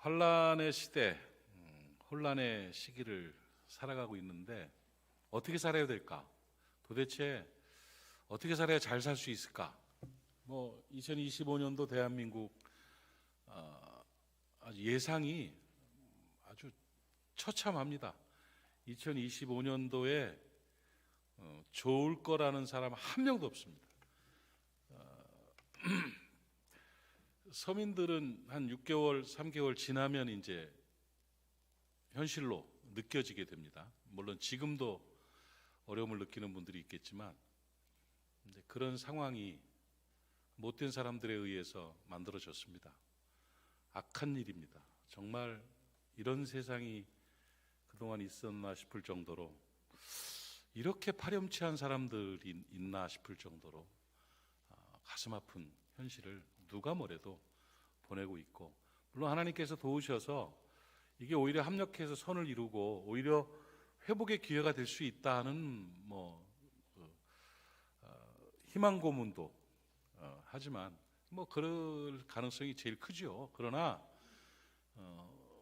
환란의 시대, 혼란의 시기를 살아가고 있는데 어떻게 살아야 될까? 도대체 어떻게 살아야 잘 살 수 있을까? 2025년도 대한민국 아주 예상이 아주 처참합니다. 2025년도에 좋을 거라는 사람 한 명도 없습니다. 서민들은 한 6개월, 3개월 지나면 이제 현실로 느껴지게 됩니다. 물론 지금도 어려움을 느끼는 분들이 있겠지만 이제 그런 상황이 못된 사람들에 의해서 만들어졌습니다. 악한 일입니다. 정말 이런 세상이 그동안 있었나 싶을 정도로, 이렇게 파렴치한 사람들이 있나 싶을 정도로 가슴 아픈 현실을 누가 뭐래도 보내고 있고, 물론 하나님께서 도우셔서 이게 오히려 합력해서 선을 이루고 오히려 회복의 기회가 될 수 있다는 희망 고문도 하지만 그럴 가능성이 제일 크죠. 그러나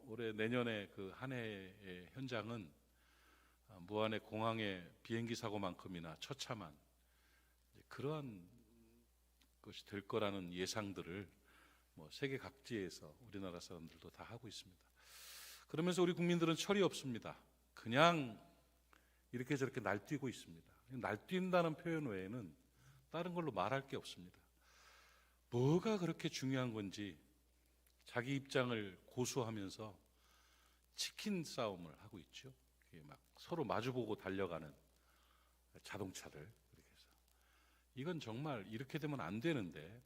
올해 내년에 그 한 해의 현장은 무안의 공항의 비행기 사고만큼이나 처참한 그러한 것이 될 거라는 예상들을 세계 각지에서 우리나라 사람들도 다 하고 있습니다. 그러면서 우리 국민들은 철이 없습니다. 그냥 이렇게 저렇게 날뛰고 있습니다. 날뛴다는 표현 외에는 다른 걸로 말할 게 없습니다. 뭐가 그렇게 중요한 건지 자기 입장을 고수하면서 치킨 싸움을 하고 있죠. 막 서로 마주보고 달려가는 자동차들. 그렇게 해서 이건 정말 이렇게 되면 안 되는데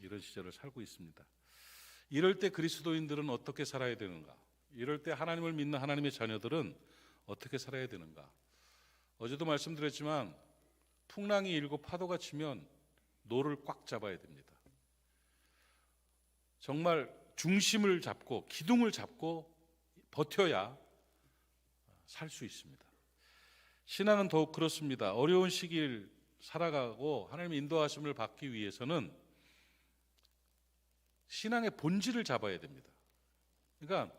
이런 시절을 살고 있습니다. 이럴 때 그리스도인들은 어떻게 살아야 되는가? 이럴 때 하나님을 믿는 하나님의 자녀들은 어떻게 살아야 되는가? 어제도 말씀드렸지만 풍랑이 일고 파도가 치면 노를 꽉 잡아야 됩니다. 정말 중심을 잡고 기둥을 잡고 버텨야 살 수 있습니다. 신앙은 더욱 그렇습니다. 어려운 시기를 살아가고 하나님의 인도하심을 받기 위해서는 신앙의 본질을 잡아야 됩니다. 그러니까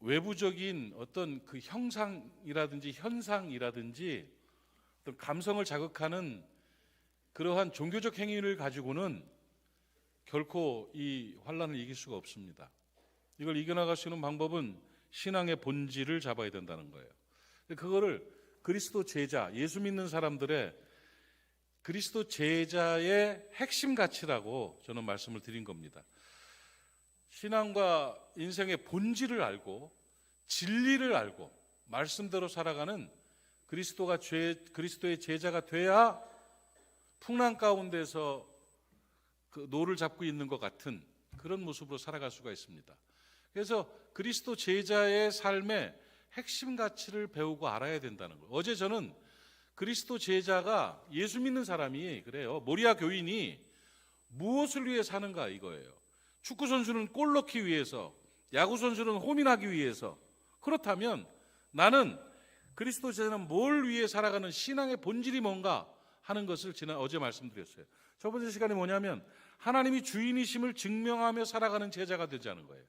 외부적인 어떤 그 형상이라든지 현상이라든지 어떤 감성을 자극하는 그러한 종교적 행위를 가지고는 결코 이 환란을 이길 수가 없습니다. 이걸 이겨나갈 수 있는 방법은 신앙의 본질을 잡아야 된다는 거예요. 그거를 그리스도 제자, 예수 믿는 사람들의 그리스도 제자의 핵심 가치라고 저는 말씀을 드린 겁니다. 신앙과 인생의 본질을 알고 진리를 알고 말씀대로 살아가는 그리스도의 제자가 돼야 풍랑 가운데서 그 노를 잡고 있는 것 같은 그런 모습으로 살아갈 수가 있습니다. 그래서 그리스도 제자의 삶의 핵심 가치를 배우고 알아야 된다는 거예요. 어제 저는 그리스도 제자가 예수 믿는 사람이 그래요. 모리아 교인이 무엇을 위해 사는가 이거예요. 축구 선수는 골 넣기 위해서, 야구 선수는 홈인하기 위해서. 그렇다면 나는 그리스도 제자는 뭘 위해 살아가는 신앙의 본질이 뭔가 하는 것을 어제 말씀드렸어요. 첫 번째 시간이 뭐냐면 하나님이 주인이심을 증명하며 살아가는 제자가 되자는 거예요.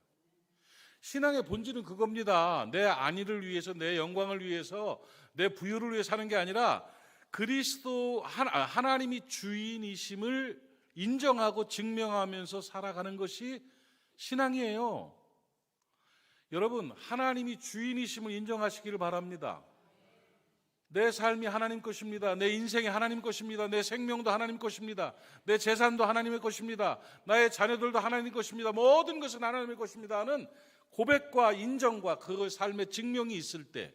신앙의 본질은 그겁니다. 내 안위를 위해서, 내 영광을 위해서, 내 부유를 위해 사는 게 아니라 하나님이 주인이심을 인정하고 증명하면서 살아가는 것이 신앙이에요. 여러분, 하나님이 주인이심을 인정하시기를 바랍니다. 내 삶이 하나님 것입니다. 내 인생이 하나님 것입니다. 내 생명도 하나님 것입니다. 내 재산도 하나님의 것입니다. 나의 자녀들도 하나님 것입니다. 모든 것은 하나님의 것입니다 하는 고백과 인정과 그 삶의 증명이 있을 때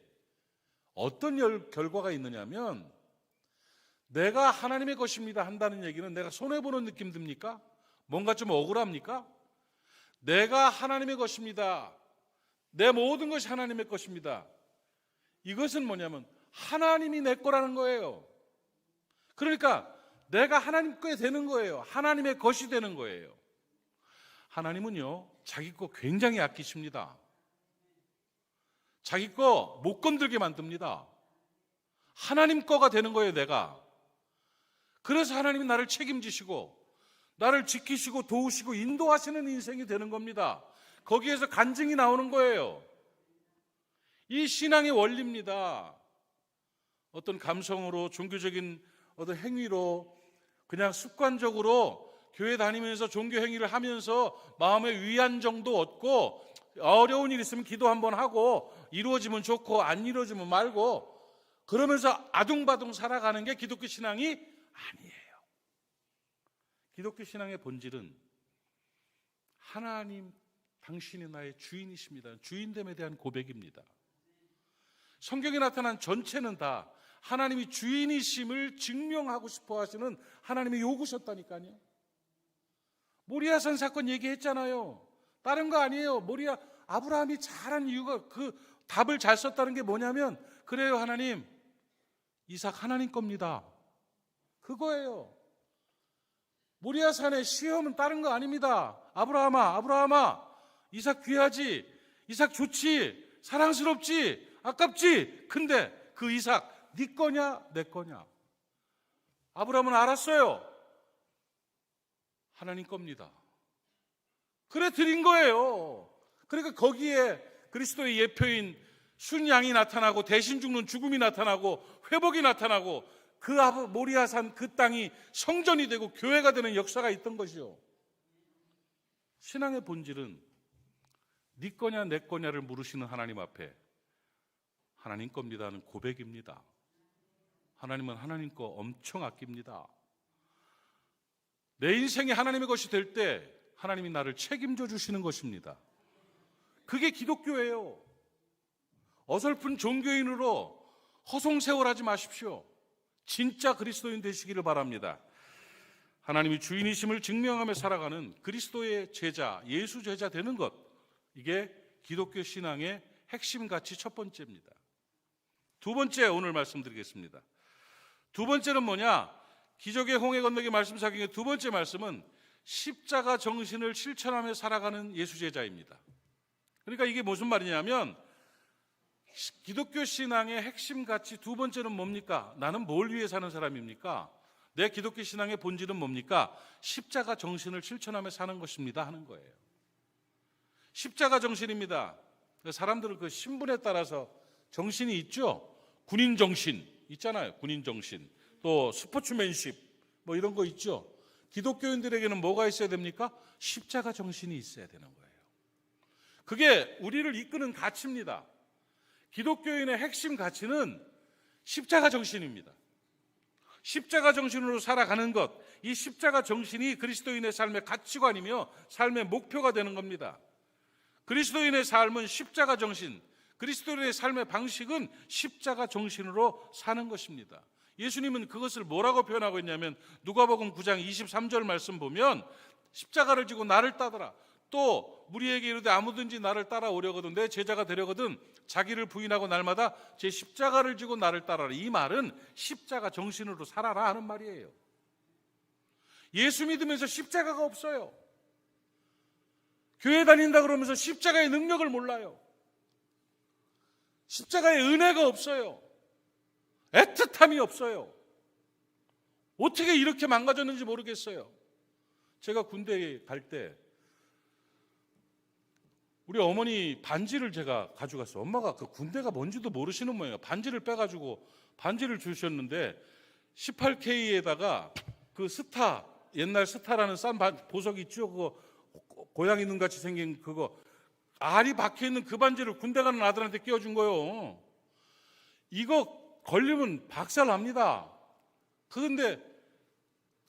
어떤 결과가 있느냐면, 내가 하나님의 것입니다 한다는 얘기는 내가 손해보는 느낌 듭니까? 뭔가 좀 억울합니까? 내가 하나님의 것입니다. 내 모든 것이 하나님의 것입니다. 이것은 뭐냐면 하나님이 내 거라는 거예요. 그러니까 내가 하나님 거 되는 거예요. 하나님의 것이 되는 거예요. 하나님은요, 자기 거 굉장히 아끼십니다. 자기 거 못 건들게 만듭니다. 하나님 거가 되는 거예요, 내가. 그래서 하나님이 나를 책임지시고 나를 지키시고 도우시고 인도하시는 인생이 되는 겁니다. 거기에서 간증이 나오는 거예요. 이 신앙의 원리입니다. 어떤 감성으로, 종교적인 어떤 행위로, 그냥 습관적으로 교회 다니면서 종교 행위를 하면서 마음의 위안 정도 얻고, 어려운 일 있으면 기도 한번 하고, 이루어지면 좋고 안 이루어지면 말고, 그러면서 아둥바둥 살아가는 게 기독교 신앙이 아니에요. 기독교 신앙의 본질은 하나님 당신이 나의 주인이십니다. 주인됨에 대한 고백입니다. 성경에 나타난 전체는 다 하나님이 주인이심을 증명하고 싶어 하시는 하나님의 요구셨다니까요. 모리아산 사건 얘기했잖아요. 다른 거 아니에요. 아브라함이 잘한 이유가, 그 답을 잘 썼다는 게 뭐냐면, 그래요 하나님, 이삭 하나님 겁니다. 그거예요. 모리아산의 시험은 다른 거 아닙니다. 아브라함아, 이삭 귀하지, 이삭 좋지, 사랑스럽지, 아깝지. 근데 그 이삭 네 거냐 내 거냐? 아브라함은 알았어요. 하나님 겁니다. 그래 드린 거예요. 그러니까 거기에 그리스도의 예표인 순양이 나타나고, 대신 죽는 죽음이 나타나고, 회복이 나타나고, 그 모리아산 그 땅이 성전이 되고 교회가 되는 역사가 있던 것이요. 신앙의 본질은 네 거냐 내 거냐를 물으시는 하나님 앞에 하나님 겁니다 하는 고백입니다. 하나님은 하나님 거 엄청 아낍니다. 내 인생이 하나님의 것이 될 때 하나님이 나를 책임져 주시는 것입니다. 그게 기독교예요. 어설픈 종교인으로 허송세월하지 마십시오. 진짜 그리스도인 되시기를 바랍니다. 하나님이 주인이심을 증명하며 살아가는 그리스도의 제자, 예수 제자 되는 것, 이게 기독교 신앙의 핵심 가치 첫 번째입니다. 두 번째 오늘 말씀드리겠습니다. 두 번째는 뭐냐? 기적의 홍해 건너기 말씀 사경의 두 번째 말씀은 십자가 정신을 실천하며 살아가는 예수 제자입니다. 그러니까 이게 무슨 말이냐면, 기독교 신앙의 핵심 가치 두 번째는 뭡니까? 나는 뭘 위해 사는 사람입니까? 내 기독교 신앙의 본질은 뭡니까? 십자가 정신을 실천하며 사는 것입니다 하는 거예요. 십자가 정신입니다. 사람들은 그 신분에 따라서 정신이 있죠. 군인 정신 있잖아요. 군인 정신. 또 스포츠맨십 뭐 이런 거 있죠. 기독교인들에게는 뭐가 있어야 됩니까? 십자가 정신이 있어야 되는 거예요. 그게 우리를 이끄는 가치입니다. 기독교인의 핵심 가치는 십자가 정신입니다. 십자가 정신으로 살아가는 것, 이 십자가 정신이 그리스도인의 삶의 가치관이며 삶의 목표가 되는 겁니다. 그리스도인의 삶은 십자가 정신, 그리스도인의 삶의 방식은 십자가 정신으로 사는 것입니다. 예수님은 그것을 뭐라고 표현하고 있냐면, 누가복음 9장 23절 말씀 보면, 십자가를 지고 나를 따르라. 또 무리에게 이르되 아무든지 나를 따라오려거든, 내 제자가 되려거든 자기를 부인하고 날마다 제 십자가를 지고 나를 따라라. 이 말은 십자가 정신으로 살아라 하는 말이에요. 예수 믿으면서 십자가가 없어요. 교회 다닌다 그러면서 십자가의 능력을 몰라요. 십자가의 은혜가 없어요. 애틋함이 없어요. 어떻게 이렇게 망가졌는지 모르겠어요. 제가 군대에 갈 때 우리 어머니 반지를 제가 가져갔어요. 엄마가 그 군대가 뭔지도 모르시는 모양이에요. 반지를 빼가지고 반지를 주셨는데 18K에다가 그 스타, 옛날 스타라는 싼 보석 있죠. 그거 고양이 눈같이 생긴 그거 알이 박혀있는 그 반지를 군대 가는 아들한테 끼워준 거예요. 이거 걸리면 박살 납니다. 그런데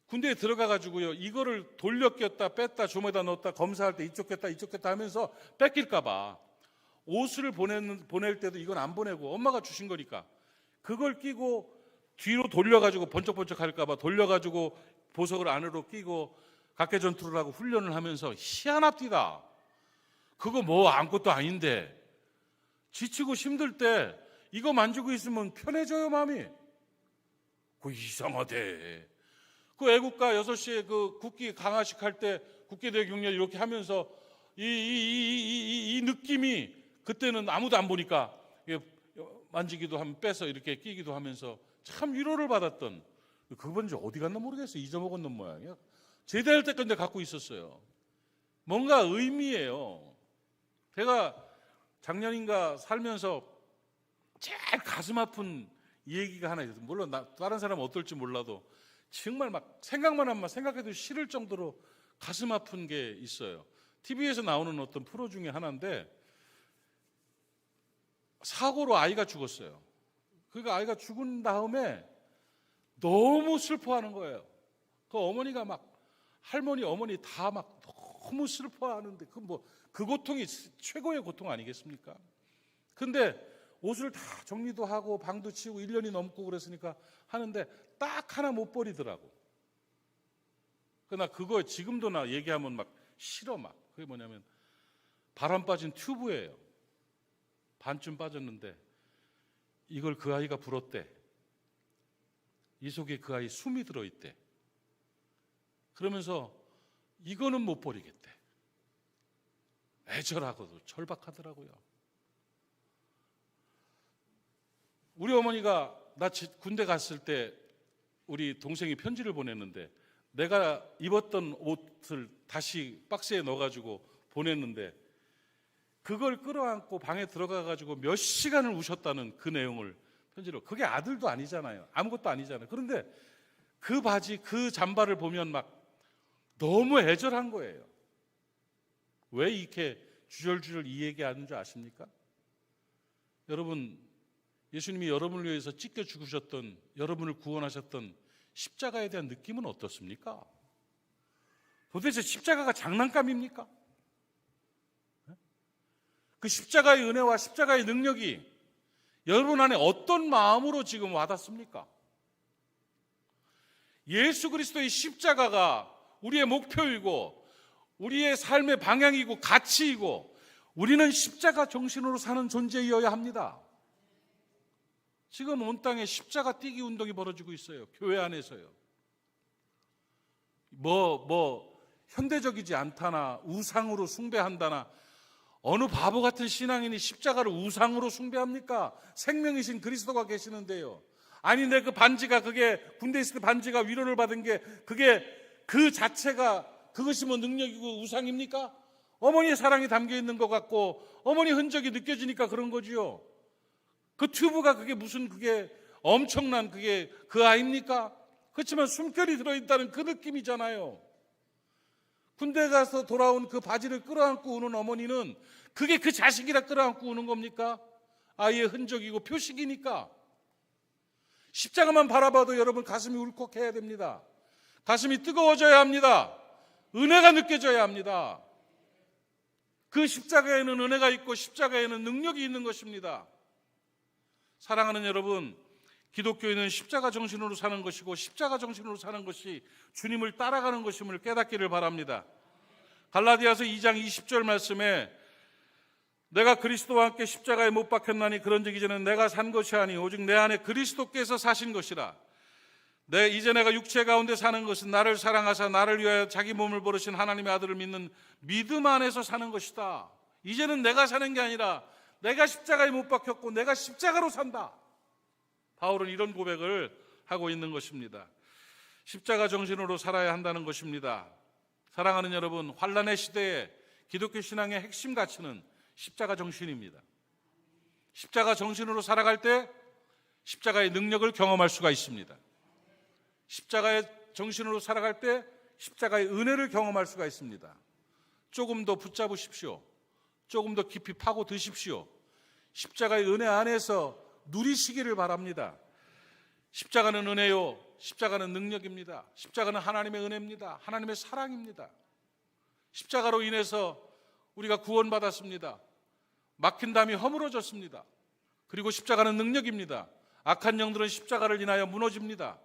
군대에 들어가가지고요, 이거를 돌려 꼈다 뺐다 주머니에다 넣었다 검사할 때 이쪽 꼈다 이쪽 꼈다 하면서 뺏길까봐 옷을 보낼 때도 이건 안 보내고 엄마가 주신 거니까 그걸 끼고 뒤로 돌려가지고 번쩍번쩍 할까봐 돌려가지고 보석을 안으로 끼고 각개전투를 하고 훈련을 하면서 희한합디다. 그거 뭐 아무것도 아닌데 지치고 힘들 때 이거 만지고 있으면 편해져요, 마음이. 그 이상하대. 그 애국가 6시에 그 국기 강화식 할 때 국기대회 경례 이렇게 하면서 이 느낌이 그때는 아무도 안 보니까 만지기도 하면 빼서 이렇게 끼기도 하면서 참 위로를 받았던, 그건 이제 어디 갔나 모르겠어요. 잊어먹었는 모양이야. 제대할 때까지 갖고 있었어요. 뭔가 의미예요. 제가 작년인가 살면서 제일 가슴 아픈 얘기가 하나 있어요. 물론 다른 사람은 어떨지 몰라도 정말 막 생각만 하면 생각해도 싫을 정도로 가슴 아픈 게 있어요. TV에서 나오는 어떤 프로 중에 하나인데 사고로 아이가 죽었어요. 그러니까 아이가 죽은 다음에 너무 슬퍼하는 거예요. 그 어머니가 막 할머니 어머니 다 막 너무 슬퍼하는데 그 고통이 최고의 고통 아니겠습니까? 근데 옷을 다 정리도 하고 방도 치우고 1년이 넘고 그랬으니까 하는데 딱 하나 못 버리더라고. 그러나 그거 지금도 나 얘기하면 막 싫어 막. 그게 뭐냐면 바람 빠진 튜브예요. 반쯤 빠졌는데 이걸 그 아이가 불었대. 이 속에 그 아이 숨이 들어있대. 그러면서 이거는 못 버리겠대. 애절하고도 절박하더라고요. 우리 어머니가 나 군대 갔을 때 우리 동생이 편지를 보냈는데 내가 입었던 옷을 다시 박스에 넣어가지고 보냈는데 그걸 끌어안고 방에 들어가가지고 몇 시간을 우셨다는 그 내용을 편지로. 그게 아들도 아니잖아요. 아무것도 아니잖아요. 그런데 그 바지 그 잠바를 보면 막 너무 애절한 거예요. 왜 이렇게 주절주절 이 얘기하는 줄 아십니까? 여러분, 예수님이 여러분을 위해서 찢겨 죽으셨던, 여러분을 구원하셨던 십자가에 대한 느낌은 어떻습니까? 도대체 십자가가 장난감입니까? 그 십자가의 은혜와 십자가의 능력이 여러분 안에 어떤 마음으로 지금 와닿습니까? 예수 그리스도의 십자가가 우리의 목표이고 우리의 삶의 방향이고 가치이고 우리는 십자가 정신으로 사는 존재이어야 합니다. 지금 온 땅에 십자가 띄기 운동이 벌어지고 있어요. 교회 안에서요. 현대적이지 않다나 우상으로 숭배한다나 어느 바보 같은 신앙인이 십자가를 우상으로 숭배합니까? 생명이신 그리스도가 계시는데요. 아니 내 그 반지가 그게 군대 있을 때 반지가 위로를 받은 게 그게 그 자체가 그것이 뭐 능력이고 우상입니까? 어머니의 사랑이 담겨 있는 것 같고 어머니 흔적이 느껴지니까 그런 거지요. 그 튜브가 그게 무슨 그게 엄청난 그게 그 아입니까? 그렇지만 숨결이 들어있다는 그 느낌이잖아요. 군대 가서 돌아온 그 바지를 끌어안고 우는 어머니는 그게 그 자식이라 끌어안고 우는 겁니까? 아이의 흔적이고 표식이니까. 십자가만 바라봐도 여러분 가슴이 울컥해야 됩니다. 가슴이 뜨거워져야 합니다. 은혜가 느껴져야 합니다. 그 십자가에는 은혜가 있고 십자가에는 능력이 있는 것입니다. 사랑하는 여러분, 기독교인은 십자가 정신으로 사는 것이고 십자가 정신으로 사는 것이 주님을 따라가는 것임을 깨닫기를 바랍니다. 갈라디아서 2장 20절 말씀에 내가 그리스도와 함께 십자가에 못 박혔나니 그런즉 이제는 내가 산 것이 아니 오직 내 안에 그리스도께서 사신 것이라. 이제 내가 육체 가운데 사는 것은 나를 사랑하사 나를 위하여 자기 몸을 버리신 하나님의 아들을 믿는 믿음 안에서 사는 것이다. 이제는 내가 사는 게 아니라 내가 십자가에 못 박혔고 내가 십자가로 산다. 바울은 이런 고백을 하고 있는 것입니다. 십자가 정신으로 살아야 한다는 것입니다. 사랑하는 여러분, 환난의 시대에 기독교 신앙의 핵심 가치는 십자가 정신입니다. 십자가 정신으로 살아갈 때 십자가의 능력을 경험할 수가 있습니다. 십자가의 정신으로 살아갈 때 십자가의 은혜를 경험할 수가 있습니다. 조금 더 붙잡으십시오. 조금 더 깊이 파고 드십시오. 십자가의 은혜 안에서 누리시기를 바랍니다. 십자가는 은혜요, 십자가는 능력입니다. 십자가는 하나님의 은혜입니다. 하나님의 사랑입니다. 십자가로 인해서 우리가 구원받았습니다. 막힌 담이 허물어졌습니다. 그리고 십자가는 능력입니다. 악한 영들은 십자가를 인하여 무너집니다.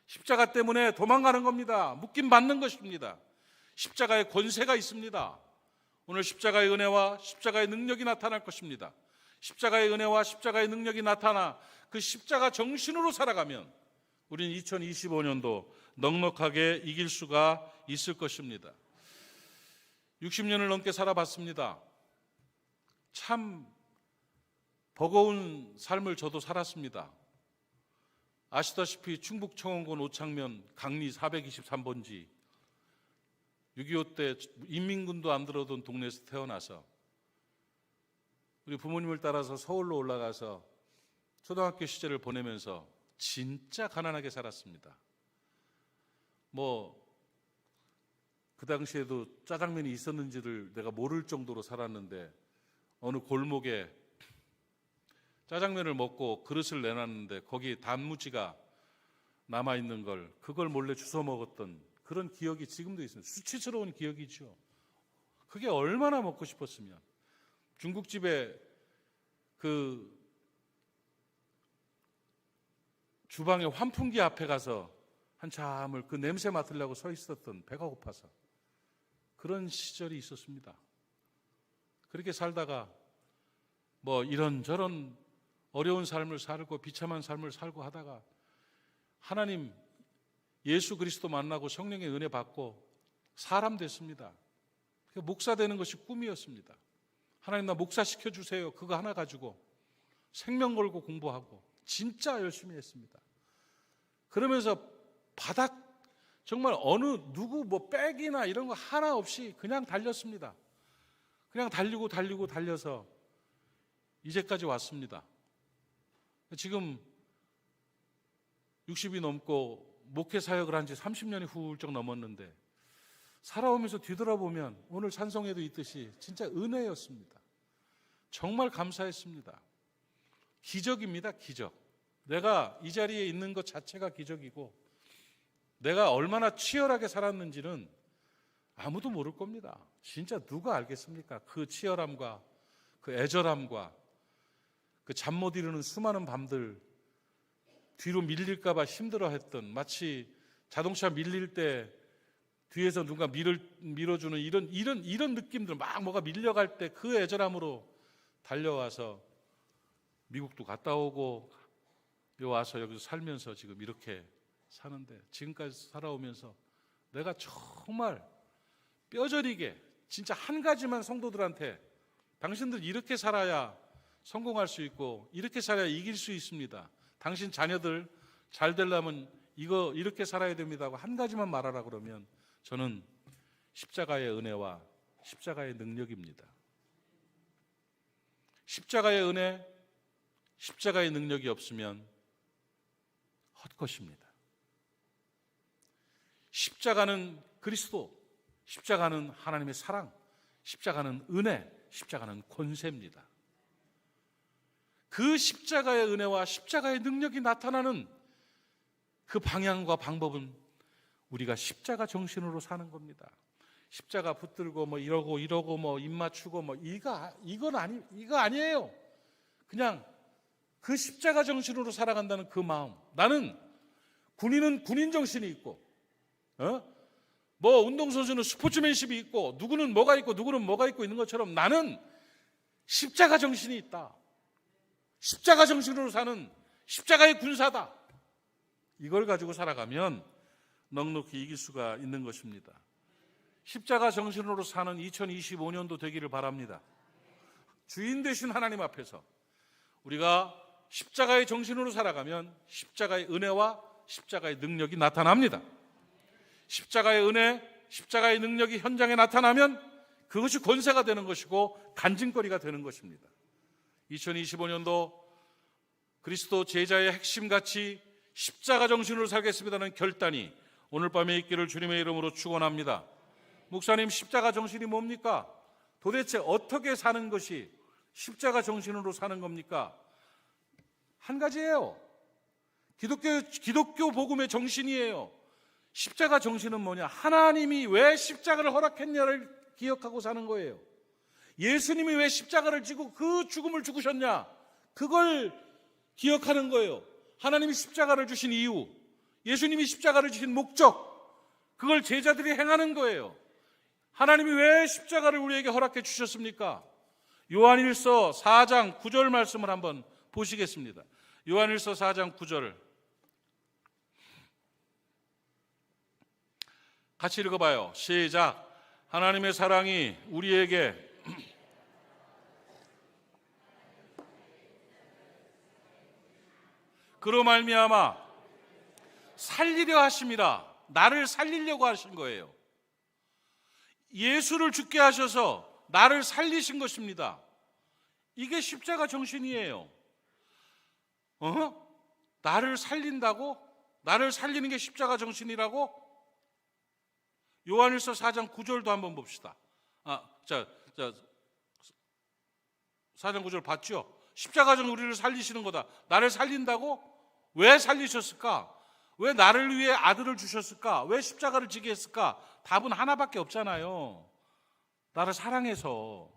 십자가 때문에 도망가는 겁니다. 묶임 받는 것입니다. 십자가의 권세가 있습니다. 오늘 십자가의 은혜와 십자가의 능력이 나타날 것입니다. 십자가의 은혜와 십자가의 능력이 나타나 그 십자가 정신으로 살아가면 우리는 2025년도 넉넉하게 이길 수가 있을 것입니다. 60년을 넘게 살아봤습니다. 참 버거운 삶을 저도 살았습니다. 아시다시피 충북 청원군 오창면 강리 423번지 6.25 때 인민군도 안 들어오던 동네에서 태어나서 우리 부모님을 따라서 서울로 올라가서 초등학교 시절을 보내면서 진짜 가난하게 살았습니다. 그 당시에도 짜장면이 있었는지를 내가 모를 정도로 살았는데, 어느 골목에 짜장면을 먹고 그릇을 내놨는데 거기에 단무지가 남아있는 걸, 그걸 몰래 주워 먹었던 그런 기억이 지금도 있습니다. 수치스러운 기억이죠. 그게 얼마나 먹고 싶었으면. 중국집에 그 주방의 환풍기 앞에 가서 한참을 그 냄새 맡으려고 서 있었던, 배가 고파서. 그런 시절이 있었습니다. 그렇게 살다가 이런저런 어려운 삶을 살고 비참한 삶을 살고 하다가 하나님 예수 그리스도 만나고 성령의 은혜 받고 사람 됐습니다. 목사 되는 것이 꿈이었습니다. 하나님 나 목사 시켜주세요. 그거 하나 가지고 생명 걸고 공부하고 진짜 열심히 했습니다. 그러면서 정말 어느 누구 백이나 이런 거 하나 없이 그냥 달렸습니다. 그냥 달려서 이제까지 왔습니다. 지금 60이 넘고 목회 사역을 한 지 30년이 훌쩍 넘었는데, 살아오면서 뒤돌아보면 오늘 찬송에도 있듯이 진짜 은혜였습니다. 정말 감사했습니다. 기적입니다. 기적. 내가 이 자리에 있는 것 자체가 기적이고, 내가 얼마나 치열하게 살았는지는 아무도 모를 겁니다. 진짜 누가 알겠습니까? 그 치열함과 그 애절함과 그 잠 못 이루는 수많은 밤들, 뒤로 밀릴까봐 힘들어했던, 마치 자동차 밀릴 때 뒤에서 누가 밀어주는 이런 느낌들, 막 뭐가 밀려갈 때 그 애절함으로 달려와서 미국도 갔다 오고 와서 여기서 살면서 지금 이렇게 사는데, 지금까지 살아오면서 내가 정말 뼈저리게 진짜 한 가지만 성도들한테, 당신들 이렇게 살아야 성공할 수 있고 이렇게 살아야 이길 수 있습니다. 당신 자녀들 잘 되려면 이렇게 살아야 됩니다 하고 한 가지만 말하라 그러면 저는 십자가의 은혜와 십자가의 능력입니다. 십자가의 은혜, 십자가의 능력이 없으면 헛것입니다. 십자가는 그리스도, 십자가는 하나님의 사랑, 십자가는 은혜, 십자가는 권세입니다. 그 십자가의 은혜와 십자가의 능력이 나타나는 그 방향과 방법은 우리가 십자가 정신으로 사는 겁니다. 십자가 붙들고 이러고 입 맞추고 이거 아니에요. 그냥 그 십자가 정신으로 살아간다는 그 마음. 나는 군인은 군인 정신이 있고, 운동선수는 스포츠맨십이 있고, 누구는 뭐가 있고 누구는 뭐가 있고 있는 것처럼 나는 십자가 정신이 있다. 십자가 정신으로 사는 십자가의 군사다. 이걸 가지고 살아가면 넉넉히 이길 수가 있는 것입니다. 십자가 정신으로 사는 2025년도 되기를 바랍니다. 주인 되신 하나님 앞에서 우리가 십자가의 정신으로 살아가면 십자가의 은혜와 십자가의 능력이 나타납니다. 십자가의 은혜, 십자가의 능력이 현장에 나타나면 그것이 권세가 되는 것이고 간증거리가 되는 것입니다. 2025년도 그리스도 제자의 핵심같이 십자가 정신으로 살겠습니다는 결단이 오늘 밤에 있기를 주님의 이름으로 축원합니다. 목사님, 십자가 정신이 뭡니까? 도대체 어떻게 사는 것이 십자가 정신으로 사는 겁니까? 한 가지예요. 기독교 복음의 정신이에요. 십자가 정신은 뭐냐? 하나님이 왜 십자가를 허락했냐를 기억하고 사는 거예요. 예수님이 왜 십자가를 지고 그 죽음을 죽으셨냐? 그걸 기억하는 거예요. 하나님이 십자가를 주신 이유, 예수님이 십자가를 주신 목적, 그걸 제자들이 행하는 거예요. 하나님이 왜 십자가를 우리에게 허락해 주셨습니까? 요한일서 4장 9절 말씀을 한번 보시겠습니다. 요한일서 4장 9절 같이 읽어봐요. 시작. 하나님의 사랑이 우리에게 그로 말미암아 살리려 하심이라. 나를 살리려고 하신 거예요. 예수를 죽게 하셔서 나를 살리신 것입니다. 이게 십자가 정신이에요. 나를 살린다고? 나를 살리는 게 십자가 정신이라고? 요한일서 4장 9절도 한번 봅시다. 4장 9절 봤죠? 십자가 정신, 우리를 살리시는 거다. 나를 살린다고? 왜 살리셨을까? 왜 나를 위해 아들을 주셨을까? 왜 십자가를 지게 했을까? 답은 하나밖에 없잖아요. 나를 사랑해서.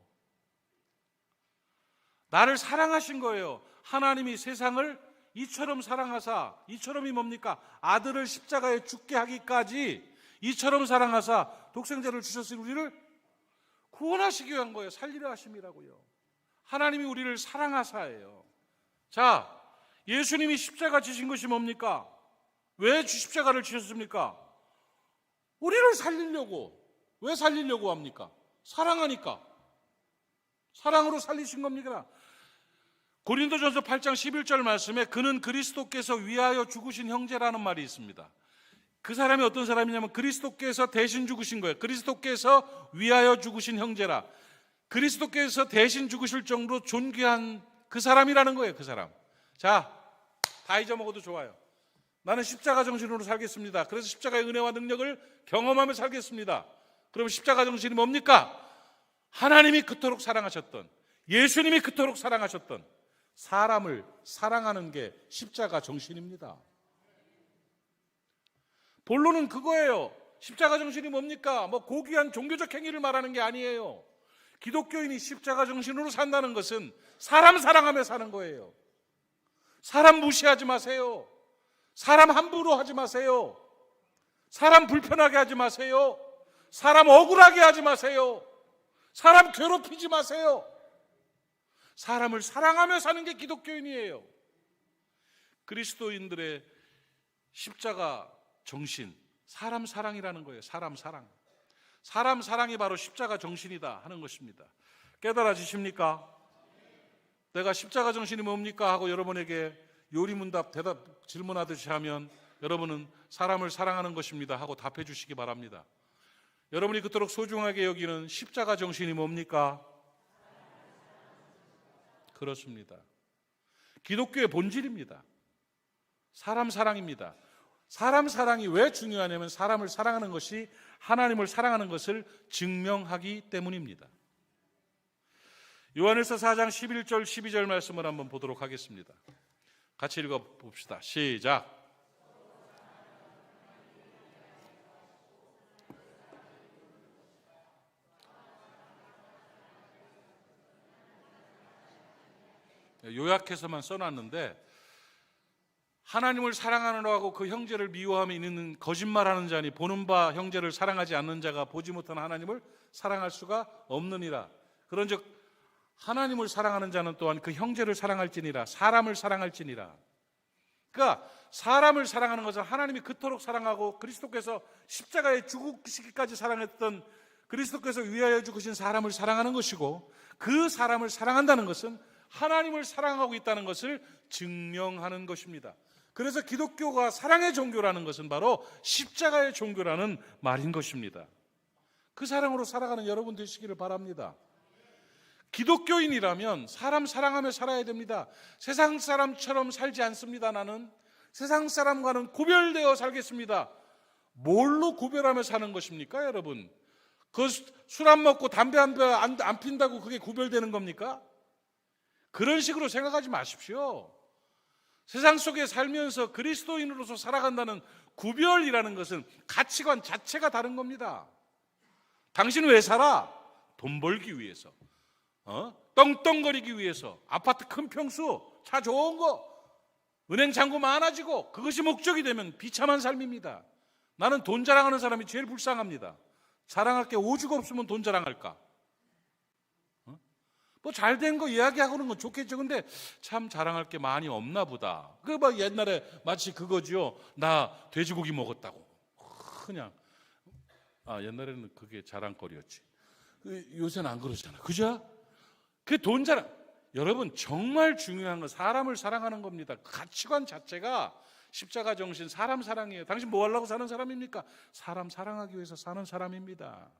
나를 사랑하신 거예요. 하나님이 세상을 이처럼 사랑하사, 이처럼이 뭡니까? 아들을 십자가에 죽게 하기까지 이처럼 사랑하사 독생자를 주셨으니 우리를 구원하시기 위한 거예요. 살리려 하심이라고요. 하나님이 우리를 사랑하사예요. 자, 예수님이 십자가 지신 것이 뭡니까? 왜 십자가를 지셨습니까? 우리를 살리려고. 왜 살리려고 합니까? 사랑하니까. 사랑으로 살리신 겁니다. 고린도전서 8장 11절 말씀에 그는 그리스도께서 위하여 죽으신 형제라는 말이 있습니다. 그 사람이 어떤 사람이냐면 그리스도께서 대신 죽으신 거예요. 그리스도께서 위하여 죽으신 형제라. 그리스도께서 대신 죽으실 정도로 존귀한 그 사람이라는 거예요. 그 사람. 자, 다 잊어먹어도 좋아요. 나는 십자가 정신으로 살겠습니다. 그래서 십자가의 은혜와 능력을 경험하며 살겠습니다. 그럼 십자가 정신이 뭡니까? 하나님이 그토록 사랑하셨던, 예수님이 그토록 사랑하셨던 사람을 사랑하는 게 십자가 정신입니다. 본론은 그거예요. 십자가 정신이 뭡니까? 뭐 고귀한 종교적 행위를 말하는 게 아니에요. 기독교인이 십자가 정신으로 산다는 것은 사람 사랑하며 사는 거예요. 사람 무시하지 마세요. 사람 함부로 하지 마세요. 사람 불편하게 하지 마세요. 사람 억울하게 하지 마세요. 사람 괴롭히지 마세요. 사람을 사랑하며 사는 게 기독교인이에요. 그리스도인들의 십자가 정신, 사람 사랑이라는 거예요. 사람 사랑. 사람 사랑이 바로 십자가 정신이다 하는 것입니다. 깨달아지십니까? 내가 십자가 정신이 뭡니까? 하고 여러분에게 요리문답 대답 질문하듯이 하면 여러분은 사람을 사랑하는 것입니다 하고 답해 주시기 바랍니다. 여러분이 그토록 소중하게 여기는 십자가 정신이 뭡니까? 그렇습니다. 기독교의 본질입니다. 사람 사랑입니다. 사람 사랑이 왜 중요하냐면 사람을 사랑하는 것이 하나님을 사랑하는 것을 증명하기 때문입니다. 요한일서 4장 11절 12절 말씀을 한번 보도록 하겠습니다. 같이 읽어봅시다. 시작. 요약해서만 써놨는데 하나님을 사랑하느라고 그 형제를 미워하며 있는 거짓말하는 자니 보는 바 형제를 사랑하지 않는 자가 보지 못한 하나님을 사랑할 수가 없느니라. 그런즉 하나님을 사랑하는 자는 또한 그 형제를 사랑할지니라. 사람을 사랑할지니라. 그러니까 사람을 사랑하는 것은 하나님이 그토록 사랑하고 그리스도께서 십자가에 죽으시기까지 사랑했던 그리스도께서 위하여 죽으신 사람을 사랑하는 것이고, 그 사람을 사랑한다는 것은 하나님을 사랑하고 있다는 것을 증명하는 것입니다. 그래서 기독교가 사랑의 종교라는 것은 바로 십자가의 종교라는 말인 것입니다. 그 사랑으로 살아가는 여러분 되시기를 바랍니다. 기독교인이라면 사람 사랑하며 살아야 됩니다. 세상 사람처럼 살지 않습니다. 나는 세상 사람과는 구별되어 살겠습니다. 뭘로 구별하며 사는 것입니까, 여러분? 그 술 안 먹고 담배 안 핀다고 그게 구별되는 겁니까? 그런 식으로 생각하지 마십시오. 세상 속에 살면서 그리스도인으로서 살아간다는 구별이라는 것은 가치관 자체가 다른 겁니다. 당신은 왜 살아? 돈 벌기 위해서, 떵떵거리기 위해서, 아파트 큰 평수, 차 좋은 거, 은행 잔고 많아지고, 그것이 목적이 되면 비참한 삶입니다. 나는 돈 자랑하는 사람이 제일 불쌍합니다. 자랑할 게 오죽 없으면 돈 자랑할까? 뭐 잘된 거 이야기하고는 건 좋겠죠. 근데 참 자랑할 게 많이 없나 보다. 그 막 옛날에 마치 그거지요. 나 돼지고기 먹었다고. 그냥 옛날에는 그게 자랑거리였지. 요새는 안 그러잖아. 그죠? 그게 돈 자랑. 여러분, 정말 중요한 건 사람을 사랑하는 겁니다. 가치관 자체가 십자가 정신, 사람 사랑이에요. 당신 뭐 하려고 사는 사람입니까? 사람 사랑하기 위해서 사는 사람입니다.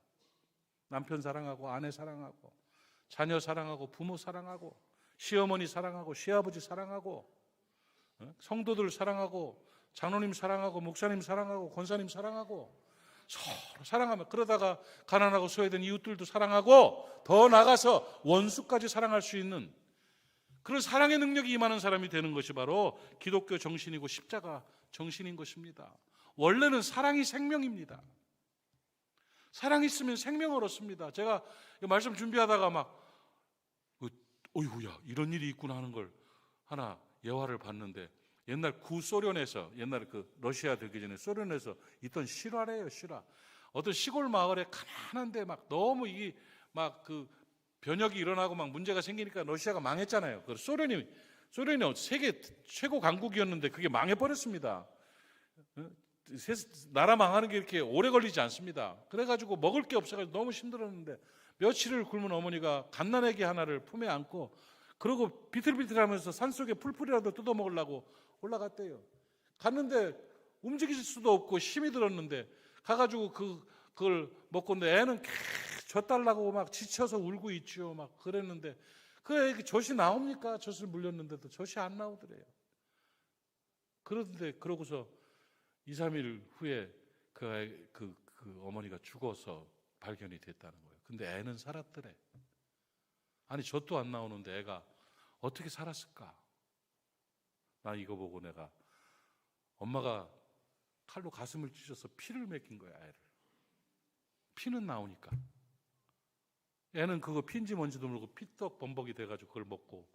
남편 사랑하고 아내 사랑하고 자녀 사랑하고 부모 사랑하고 시어머니 사랑하고 시아버지 사랑하고 성도들 사랑하고 장로님 사랑하고 목사님 사랑하고 권사님 사랑하고 서로 사랑하면, 그러다가 가난하고 소외된 이웃들도 사랑하고 더 나아가서 원수까지 사랑할 수 있는 그런 사랑의 능력이 임하는 사람이 되는 것이 바로 기독교 정신이고 십자가 정신인 것입니다. 원래는 사랑이 생명입니다. 사랑이 있으면 생명을 얻습니다. 제가 말씀 준비하다가 막 어이구야 이런 일이 있구나 하는 걸 하나 예화를 봤는데, 옛날 구소련에서, 옛날에 그 러시아 되기 전에 소련에서 있던 실화래요. 실화. 어떤 시골 마을에 가난한데 막 너무 이게 막 그 변혁이 일어나고 막 문제가 생기니까 러시아가 망했잖아요. 그 소련이 세계 최고 강국이었는데 그게 망해버렸습니다. 나라 망하는 게 이렇게 오래 걸리지 않습니다. 그래가지고 먹을 게 없어가지고 너무 힘들었는데 며칠을 굶은 어머니가 갓난아기 하나를 품에 안고 그러고 비틀비틀하면서 산속에 풀풀이라도 뜯어먹으려고 올라갔대요. 갔는데 움직일 수도 없고 힘이 들었는데 가가지고 그걸 먹고, 근데 애는 젖달라고 막 지쳐서 울고 있죠. 막 그랬는데 그 젖이 나옵니까? 젖을 물렸는데도 젖이 안 나오더래요. 그런데 그러고서 2, 3일 후에 그 어머니가 죽어서 발견이 됐다는 거예요. 근데 애는 살았더래. 아니 젖도 안 나오는데 애가 어떻게 살았을까? 나 이거 보고 내가, 엄마가 칼로 가슴을 찢어서 피를 먹인 거야, 애를. 피는 나오니까. 애는 그거 피인지 뭔지도 모르고 피떡 범벅이 돼가지고 그걸 먹고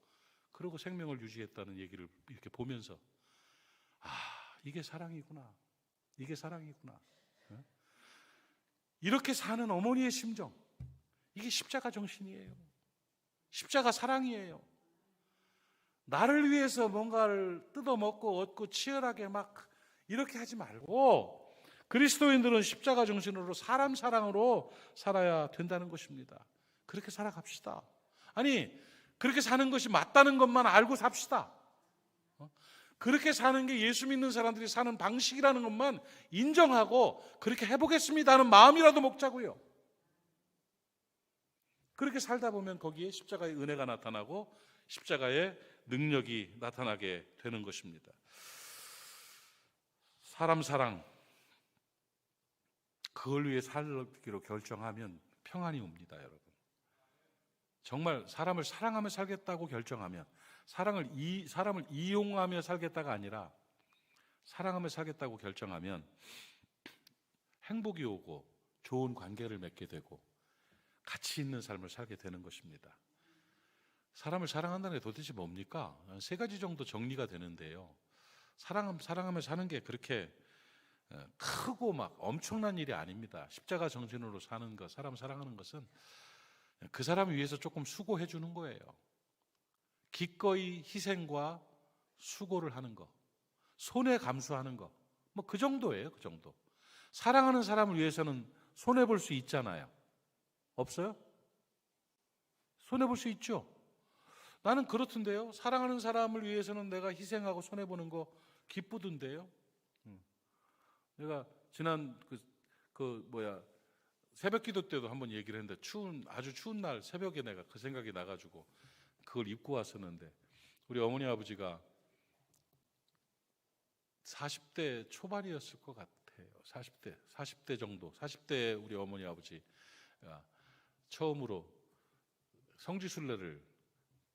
그러고 생명을 유지했다는 얘기를 이렇게 보면서, 이게 사랑이구나. 이게 사랑이구나. 이렇게 사는 어머니의 심정, 이게 십자가 정신이에요. 십자가 사랑이에요. 나를 위해서 뭔가를 뜯어먹고 얻고 치열하게 막 이렇게 하지 말고 그리스도인들은 십자가 정신으로 사람 사랑으로 살아야 된다는 것입니다. 그렇게 살아갑시다. 아니 그렇게 사는 것이 맞다는 것만 알고 삽시다. 그렇게 사는 게 예수 믿는 사람들이 사는 방식이라는 것만 인정하고 그렇게 해보겠습니다 하는 마음이라도 먹자고요. 그렇게 살다 보면 거기에 십자가의 은혜가 나타나고 십자가의 능력이 나타나게 되는 것입니다. 사람 사랑, 그걸 위해 살기로 결정하면 평안이 옵니다, 여러분. 정말 사람을 사랑하며 살겠다고 결정하면, 사람을 이용하며 살겠다가 아니라 사랑하며 살겠다고 결정하면 행복이 오고 좋은 관계를 맺게 되고 가치 있는 삶을 살게 되는 것입니다. 사람을 사랑한다는 게 도대체 뭡니까? 3가지 정도 정리가 되는데요. 사랑하며 사는 게 그렇게 크고 막 엄청난 일이 아닙니다. 십자가 정신으로 사는 것, 사람 사랑하는 것은 그 사람을 위해서 조금 수고해 주는 거예요. 기꺼이 희생과 수고를 하는 거, 손해 감수하는 거, 뭐 그 정도예요. 그 정도. 사랑하는 사람을 위해서는 손해 볼 수 있잖아요. 없어요? 손해 볼 수 있죠. 나는 그렇던데요. 사랑하는 사람을 위해서는 내가 희생하고 손해 보는 거 기쁘던데요. 내가 지난 새벽기도 때도 한번 얘기를 했는데, 아주 추운 날 새벽에 내가 그 생각이 나가지고 그걸 입고 왔었는데, 우리 어머니 아버지가 40대 초반이었을 것 같아요. 40대 정도. 40대 우리 어머니 아버지가 처음으로 성지순례를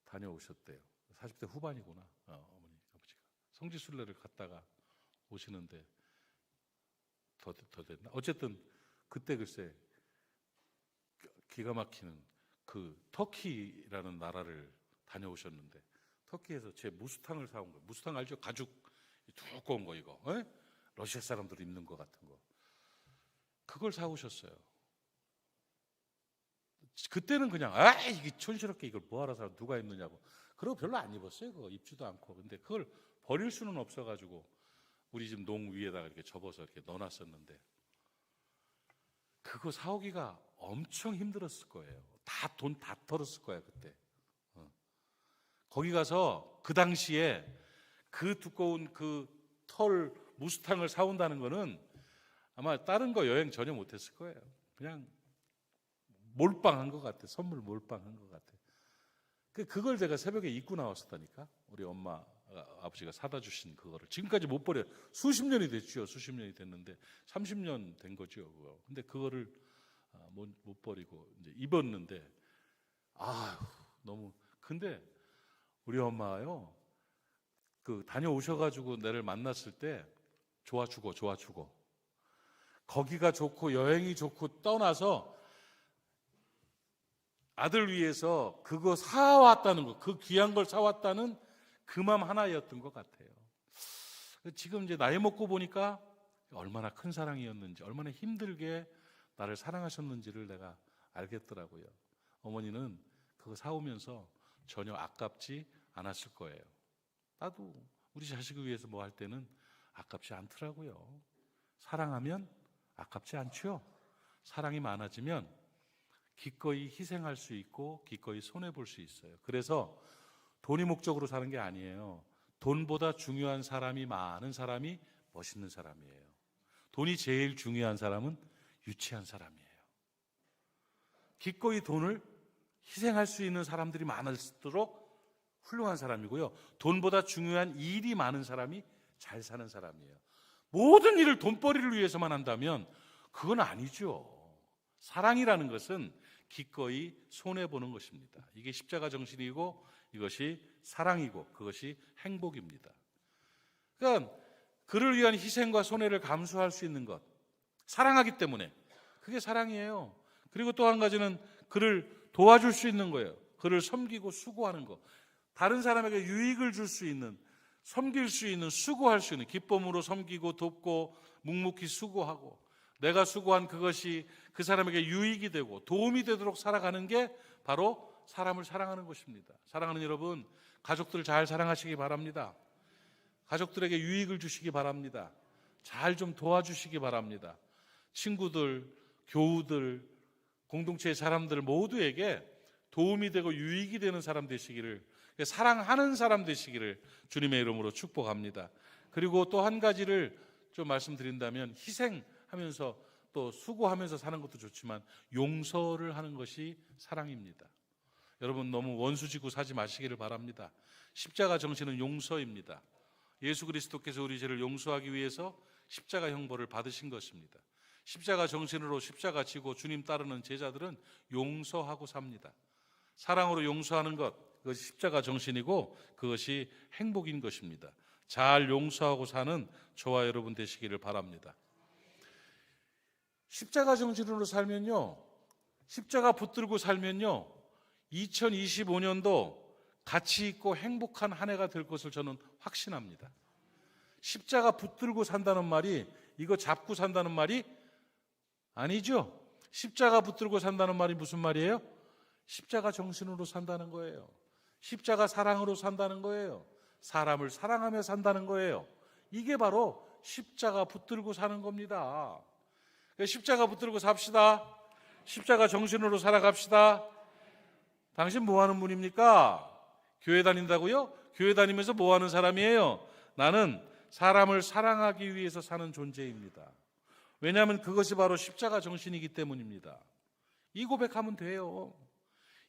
다녀오셨대요. 40대 후반이구나. 어머니 아버지가 성지순례를 갔다가 오시는데 더 됐나? 어쨌든 그때 글쎄 기가 막히는 그 터키라는 나라를 다녀오셨는데, 터키에서 제 무스탕을 사온 거예요. 무스탕 알죠? 가죽 두꺼운 거, 이거 러시아 사람들 입는 거 같은 거, 그걸 사오셨어요. 그때는 그냥 이게 촌스럽게 이걸 뭐하러 사, 누가 입느냐고, 그러고 별로 안 입었어요. 그거 입지도 않고. 근데 그걸 버릴 수는 없어가지고 우리 집 농 위에다가 이렇게 접어서 이렇게 넣어놨었는데, 그거 사오기가 엄청 힘들었을 거예요. 돈 다 털었을 거야 그때. 거기 가서 그 당시에 그 두꺼운 그 털 무스탕을 사온다는 거는 아마 다른 거 여행 전혀 못했을 거예요. 그냥 몰빵한 것 같아. 선물 몰빵한 것 같아. 그걸 제가 새벽에 입고 나왔었다니까. 우리 엄마 아버지가 사다 주신 그거를 지금까지 못 버려. 수십 년이 됐죠. 수십 년이 됐는데 30년 된 거죠. 그거. 근데 그거를 못 버리고 이제 입었는데 너무. 근데 우리 엄마요, 다녀오셔가지고 내를 만났을 때 좋아 죽어. 거기가 좋고 여행이 좋고 떠나서 아들 위해서 그거 사왔다는 거, 그 귀한 걸 사왔다는 그 마음 하나였던 것 같아요. 지금 이제 나이 먹고 보니까 얼마나 큰 사랑이었는지, 얼마나 힘들게 나를 사랑하셨는지를 내가 알겠더라고요. 어머니는 그거 사오면서 전혀 아깝지 않았을 거예요. 나도 우리 자식을 위해서 뭐 할 때는 아깝지 않더라고요. 사랑하면 아깝지 않죠. 사랑이 많아지면 기꺼이 희생할 수 있고 기꺼이 손해볼 수 있어요. 그래서 돈이 목적으로 사는 게 아니에요. 돈보다 중요한 사람이 많은 사람이 멋있는 사람이에요. 돈이 제일 중요한 사람은 유치한 사람이에요. 기꺼이 돈을 희생할 수 있는 사람들이 많을수록 훌륭한 사람이고요. 돈보다 중요한 일이 많은 사람이 잘 사는 사람이에요. 모든 일을 돈벌이를 위해서만 한다면 그건 아니죠. 사랑이라는 것은 기꺼이 손해보는 것입니다. 이게 십자가 정신이고 이것이 사랑이고 그것이 행복입니다. 그러니까 그를 위한 희생과 손해를 감수할 수 있는 것, 사랑하기 때문에 그게 사랑이에요. 그리고 또 한 가지는 그를 도와줄 수 있는 거예요. 그를 섬기고 수고하는 것, 다른 사람에게 유익을 줄 수 있는, 섬길 수 있는, 수고할 수 있는, 기쁨으로 섬기고 돕고 묵묵히 수고하고 내가 수고한 그것이 그 사람에게 유익이 되고 도움이 되도록 살아가는 게 바로 사람을 사랑하는 것입니다. 사랑하는 여러분, 가족들 잘 사랑하시기 바랍니다. 가족들에게 유익을 주시기 바랍니다. 잘 좀 도와주시기 바랍니다. 친구들, 교우들, 공동체의 사람들 모두에게 도움이 되고 유익이 되는 사람 되시기를, 사랑하는 사람 되시기를 주님의 이름으로 축복합니다. 그리고 또 한 가지를 좀 말씀드린다면, 희생하면서 또 수고하면서 사는 것도 좋지만 용서를 하는 것이 사랑입니다. 여러분, 너무 원수지고 사지 마시기를 바랍니다. 십자가 정신은 용서입니다. 예수 그리스도께서 우리 죄를 용서하기 위해서 십자가 형벌을 받으신 것입니다. 십자가 정신으로 십자가 지고 주님 따르는 제자들은 용서하고 삽니다. 사랑으로 용서하는 것, 그것이 십자가 정신이고 그것이 행복인 것입니다. 잘 용서하고 사는 저와 여러분 되시기를 바랍니다. 십자가 정신으로 살면요, 십자가 붙들고 살면요, 2025년도 가치 있고 행복한 한 해가 될 것을 저는 확신합니다. 십자가 붙들고 산다는 말이 이거 잡고 산다는 말이 아니죠. 십자가 붙들고 산다는 말이 무슨 말이에요? 십자가 정신으로 산다는 거예요. 십자가 사랑으로 산다는 거예요. 사람을 사랑하며 산다는 거예요. 이게 바로 십자가 붙들고 사는 겁니다. 십자가 붙들고 삽시다. 십자가 정신으로 살아갑시다. 당신 뭐 하는 분입니까? 교회 다닌다고요? 교회 다니면서 뭐 하는 사람이에요? 나는 사람을 사랑하기 위해서 사는 존재입니다. 왜냐하면 그것이 바로 십자가 정신이기 때문입니다. 이 고백하면 돼요.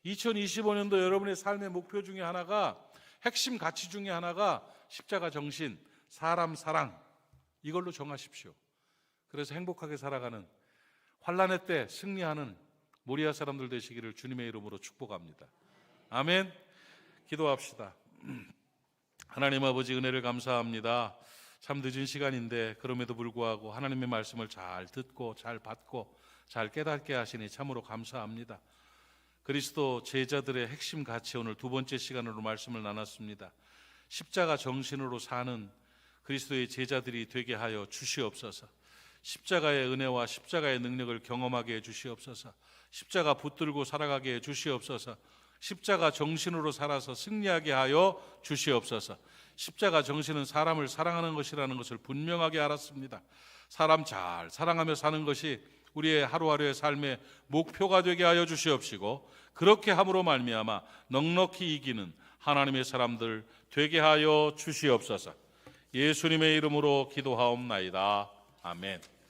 2025년도 여러분의 삶의 목표 중에 하나가, 핵심 가치 중에 하나가 십자가 정신, 사람 사랑, 이걸로 정하십시오. 그래서 행복하게 살아가는, 환난의 때 승리하는 모리아 사람들 되시기를 주님의 이름으로 축복합니다. 아멘. 기도합시다. 하나님 아버지, 은혜를 감사합니다. 참 늦은 시간인데 그럼에도 불구하고 하나님의 말씀을 잘 듣고 잘 받고 잘 깨닫게 하시니 참으로 감사합니다. 그리스도 제자들의 핵심 가치, 오늘 두 번째 시간으로 말씀을 나눴습니다. 십자가 정신으로 사는 그리스도의 제자들이 되게 하여 주시옵소서. 십자가의 은혜와 십자가의 능력을 경험하게 해 주시옵소서. 십자가 붙들고 살아가게 해 주시옵소서. 십자가 정신으로 살아서 승리하게 하여 주시옵소서. 십자가 정신은 사람을 사랑하는 것이라는 것을 분명하게 알았습니다. 사람 잘 사랑하며 사는 것이 우리의 하루하루의 삶의 목표가 되게 하여 주시옵시고, 그렇게 함으로 말미암아 넉넉히 이기는 하나님의 사람들 되게 하여 주시옵소서. 예수님의 이름으로 기도하옵나이다. 아멘.